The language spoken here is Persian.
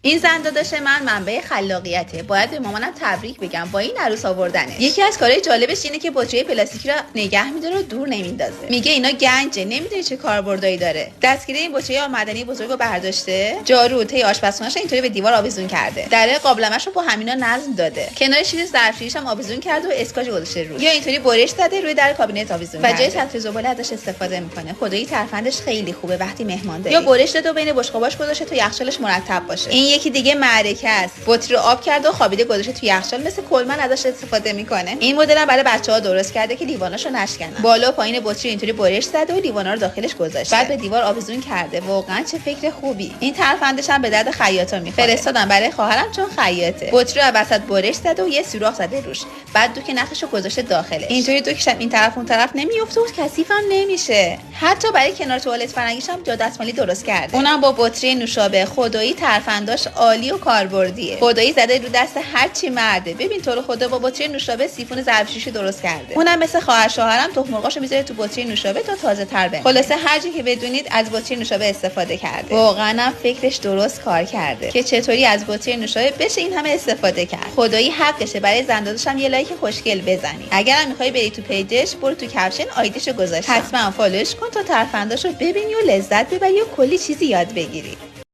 این زن داداش من منبع خلاقیته. باید به مامانم تبریک بگم با این عروس آوردنه. یکی از کارهای جالبش اینه که بطری پلاستیکی رو نگه می‌داره و دور نمیندازه. میگه اینا گنجه، نمیدونی چه کاربردی داره. دستگیره این بطری معدنی بزرگ رو برداشته، جارو ته آشپزخونه‌اش اینطوری به دیوار آویزون کرده. دره قابلمه‌شو با همینا نظم داده. کنار شیر ظرفشوییش هم آویزون کرده و اسکاچ گذاشته روش. یا اینطوری برش زده روی در کابینت آویزون کرده. و جای سطل زباله ازش استفاده میکنه. خدایی ترفندش خیلی خوبه وقتی مهمان داره. یا برش داده و بین بشقاباش گذاشته تو یخچالش مرتب باشه. این یکی دیگه معرکه است. بطری رو آب کرده و خوابیده گذاشته تو یخچال، مثل کلمن ازش استفاده میکنه. این مدل هم برای بچه‌ها درست کرده که لیواناشو نشکنن. بالا و پایین بطری اینطوری برش زده و لیوانا رو داخلش گذاشته. بعد به دیوار آویزون کرده. واقعا چه فکر خوبی. این ترفندش هم به درد خیاطا میخوره. فرستادم برای خواهرم چون خیاطه. بطری رو وسط برش زده و یه سوراخ زده روش. بعد دوک نخشو گذاشته داخلش. اینطوری دوکش این طرف اون طرف نمیافته و کثیفم نمیشه. حتی برای کنار توالت فرنگیش هم جا دستمالی درست کرده. اونم با بطری نوشابه. خدایی ترفنداش عالی و کاربردیه. خدایی زده رو دست هر چی مرده. ببین تو رو خدا با بطری نوشابه سیفون ظرفشویی درست کرده. اونم مثل خواهر شوهرم تخم مرغاشو میذاره تو بطری نوشابه تا تازه تر بمونه. خلاصه هر جایی که بدونید از بطری نوشابه استفاده کرده. واقعا هم فکرش درست کار کرده که چطوری از بطری نوشابه بشه این همه استفاده کرد. خدایی حقشه. برای زنداداش هم یه لایک خوشگل بزنی. اگرم میخوای بری تو پیجش، برو تو کپشن آیدیشو گذاشتم. حتما فالوش کن تا ترفنداشو ببینی و لذت ببری و کلی چیزی یاد بگیری.